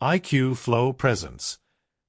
IQ flow presence.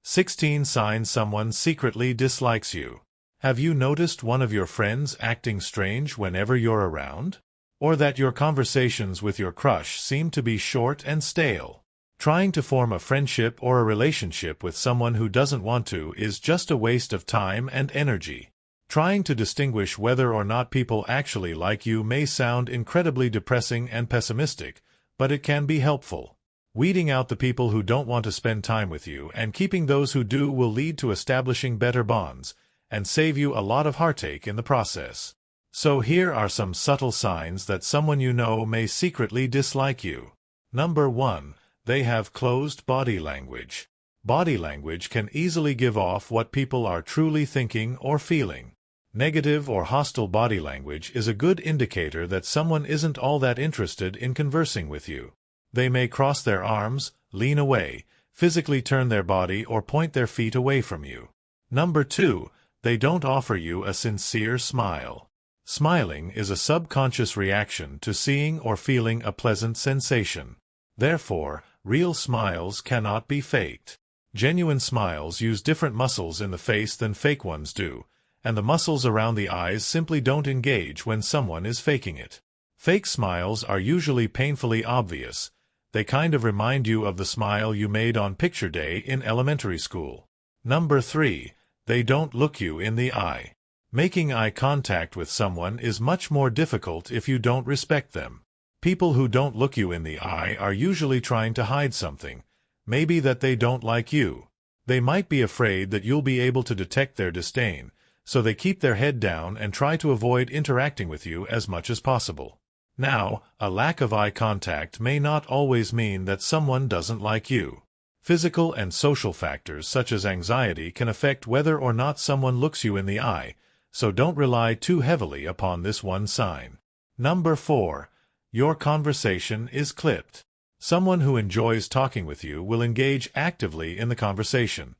16 signs someone secretly dislikes you. Have you noticed one of your friends acting strange whenever you're around? Or that your conversations with your crush seem to be short and stale? Trying to form a friendship or a relationship with someone who doesn't want to is just a waste of time and energy. Trying to distinguish whether or not people actually like you may sound incredibly depressing and pessimistic, but it can be helpful. Weeding out the people who don't want to spend time with you and keeping those who do will lead to establishing better bonds, and save you a lot of heartache in the process. So here are some subtle signs that someone you know may secretly dislike you. Number 1. They have closed body language. Body language can easily give off what people are truly thinking or feeling. Negative or hostile body language is a good indicator that someone isn't all that interested in conversing with you. They may cross their arms, lean away, physically turn their body or point their feet away from you. Number 2. They don't offer you a sincere smile. Smiling is a subconscious reaction to seeing or feeling a pleasant sensation. Therefore, real smiles cannot be faked. Genuine smiles use different muscles in the face than fake ones do, and the muscles around the eyes simply don't engage when someone is faking it. Fake smiles are usually painfully obvious. They kind of remind you of the smile you made on picture day in elementary school. Number 3. They don't look you in the eye. Making eye contact with someone is much more difficult if you don't respect them. People who don't look you in the eye are usually trying to hide something, maybe that they don't like you. They might be afraid that you'll be able to detect their disdain, so they keep their head down and try to avoid interacting with you as much as possible. Now, a lack of eye contact may not always mean that someone doesn't like you. Physical and social factors such as anxiety can affect whether or not someone looks you in the eye, so don't rely too heavily upon this one sign. Number 4. Your conversation is clipped. Someone who enjoys talking with you will engage actively in the conversation.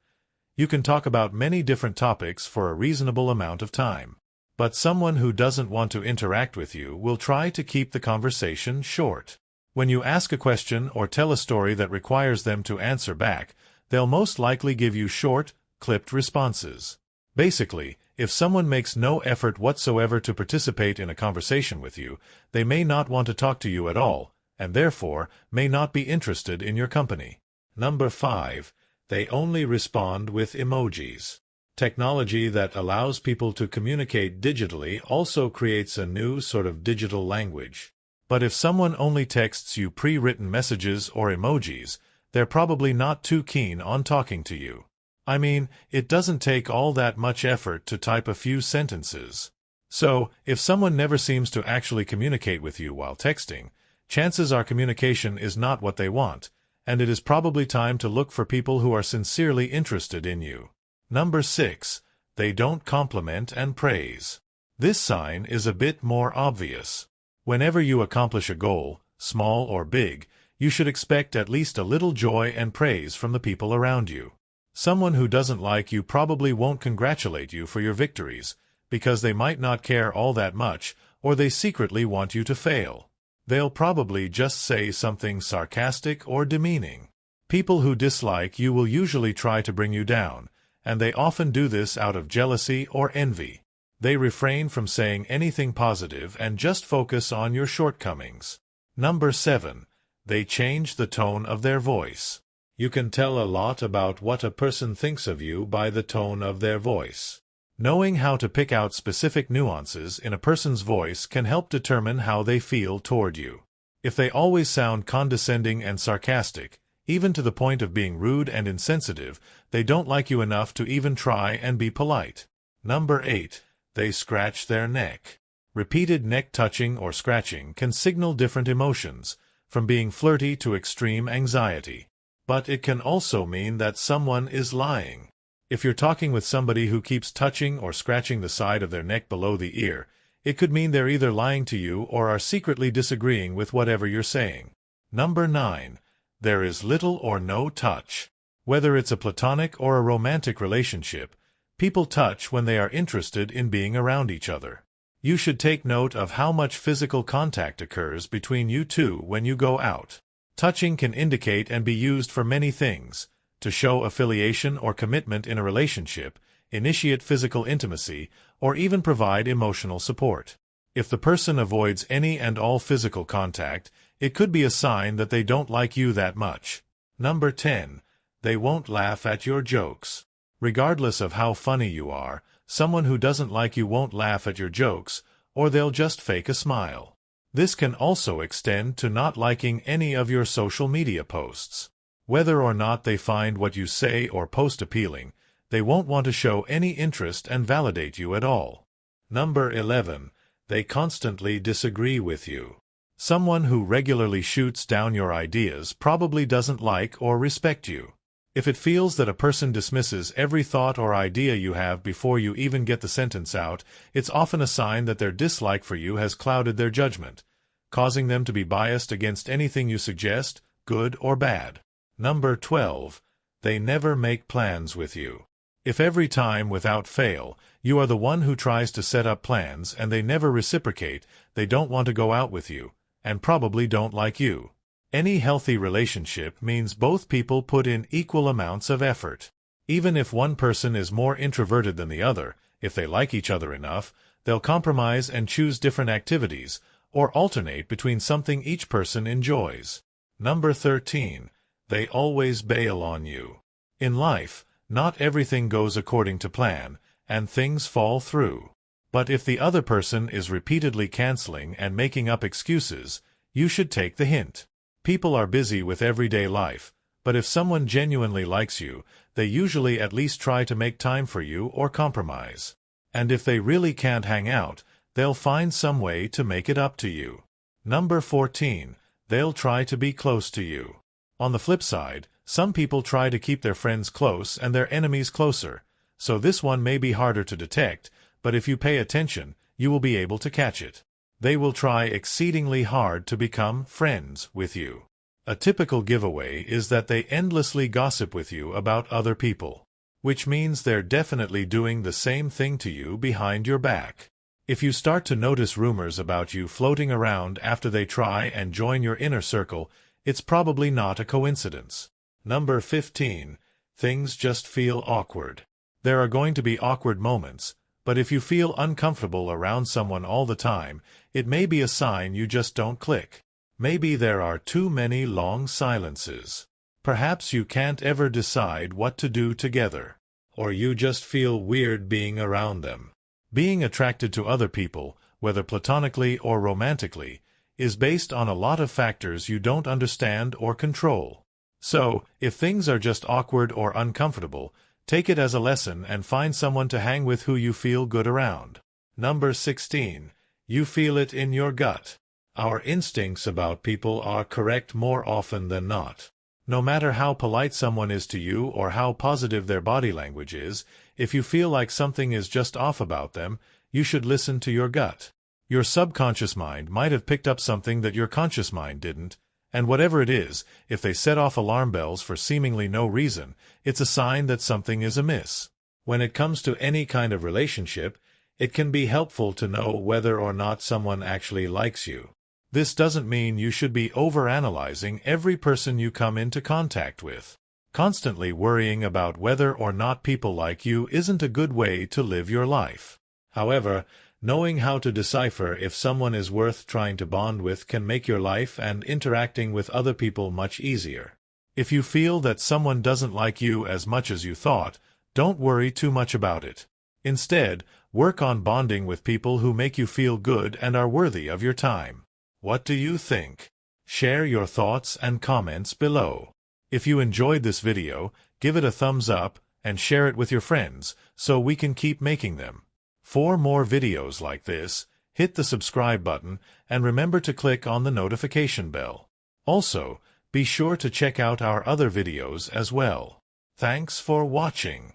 You can talk about many different topics for a reasonable amount of time. But someone who doesn't want to interact with you will try to keep the conversation short. When you ask a question or tell a story that requires them to answer back, they'll most likely give you short, clipped responses. Basically, if someone makes no effort whatsoever to participate in a conversation with you, they may not want to talk to you at all, and therefore may not be interested in your company. Number 5. They only respond with emojis. Technology that allows people to communicate digitally also creates a new sort of digital language. But if someone only texts you pre-written messages or emojis, they're probably not too keen on talking to you. I mean, it doesn't take all that much effort to type a few sentences. So, if someone never seems to actually communicate with you while texting, chances are communication is not what they want, and it is probably time to look for people who are sincerely interested in you. Number 6. They don't compliment and praise. This sign is a bit more obvious. Whenever you accomplish a goal, small or big, you should expect at least a little joy and praise from the people around you. Someone who doesn't like you probably won't congratulate you for your victories, because they might not care all that much, or they secretly want you to fail. They'll probably just say something sarcastic or demeaning. People who dislike you will usually try to bring you down, and they often do this out of jealousy or envy. They refrain from saying anything positive and just focus on your shortcomings. Number 7. They change the tone of their voice. You can tell a lot about what a person thinks of you by the tone of their voice. Knowing how to pick out specific nuances in a person's voice can help determine how they feel toward you. If they always sound condescending and sarcastic, even to the point of being rude and insensitive, they don't like you enough to even try and be polite. Number 8. They scratch their neck. Repeated neck touching or scratching can signal different emotions, from being flirty to extreme anxiety. But it can also mean that someone is lying. If you're talking with somebody who keeps touching or scratching the side of their neck below the ear, it could mean they're either lying to you or are secretly disagreeing with whatever you're saying. Number 9. There is little or no touch. Whether it's a platonic or a romantic relationship, people touch when they are interested in being around each other. You should take note of how much physical contact occurs between you two when you go out. Touching can indicate and be used for many things: to show affiliation or commitment in a relationship, initiate physical intimacy, or even provide emotional support. If the person avoids any and all physical contact, it could be a sign that they don't like you that much. Number 10. They won't laugh at your jokes. Regardless of how funny you are, someone who doesn't like you won't laugh at your jokes, or they'll just fake a smile. This can also extend to not liking any of your social media posts. Whether or not they find what you say or post appealing, they won't want to show any interest and validate you at all. Number 11. They constantly disagree with you. Someone who regularly shoots down your ideas probably doesn't like or respect you. If it feels that a person dismisses every thought or idea you have before you even get the sentence out, it's often a sign that their dislike for you has clouded their judgment, causing them to be biased against anything you suggest, good or bad. Number 12. They never make plans with you. If every time, without fail, you are the one who tries to set up plans and they never reciprocate, they don't want to go out with you, and probably don't like you. Any healthy relationship means both people put in equal amounts of effort. Even if one person is more introverted than the other, if they like each other enough, they'll compromise and choose different activities, or alternate between something each person enjoys. Number 13. They always bail on you. In life, not everything goes according to plan, and things fall through. But if the other person is repeatedly canceling and making up excuses, you should take the hint. People are busy with everyday life, but if someone genuinely likes you, they usually at least try to make time for you or compromise. And if they really can't hang out, they'll find some way to make it up to you. Number 14. They'll try to be close to you. On the flip side, some people try to keep their friends close and their enemies closer, so this one may be harder to detect, but if you pay attention, you will be able to catch it. They will try exceedingly hard to become friends with you. A typical giveaway is that they endlessly gossip with you about other people, which means they're definitely doing the same thing to you behind your back. If you start to notice rumors about you floating around after they try and join your inner circle, it's probably not a coincidence. Number 15. Things just feel awkward. There are going to be awkward moments, but if you feel uncomfortable around someone all the time, it may be a sign you just don't click. Maybe there are too many long silences. Perhaps you can't ever decide what to do together. Or you just feel weird being around them. Being attracted to other people, whether platonically or romantically, is based on a lot of factors you don't understand or control. So, if things are just awkward or uncomfortable, take it as a lesson and find someone to hang with who you feel good around. Number 16. You feel it in your gut. Our instincts about people are correct more often than not. No matter how polite someone is to you or how positive their body language is, if you feel like something is just off about them, you should listen to your gut. Your subconscious mind might have picked up something that your conscious mind didn't, and whatever it is, if they set off alarm bells for seemingly no reason, it's a sign that something is amiss. When it comes to any kind of relationship, it can be helpful to know whether or not someone actually likes you. This doesn't mean you should be overanalyzing every person you come into contact with. Constantly worrying about whether or not people like you isn't a good way to live your life. However, knowing how to decipher if someone is worth trying to bond with can make your life and interacting with other people much easier. If you feel that someone doesn't like you as much as you thought, don't worry too much about it. Instead, work on bonding with people who make you feel good and are worthy of your time. What do you think? Share your thoughts and comments below. If you enjoyed this video, give it a thumbs up and share it with your friends so we can keep making them. For more videos like this, hit the subscribe button and remember to click on the notification bell. Also, be sure to check out our other videos as well. Thanks for watching.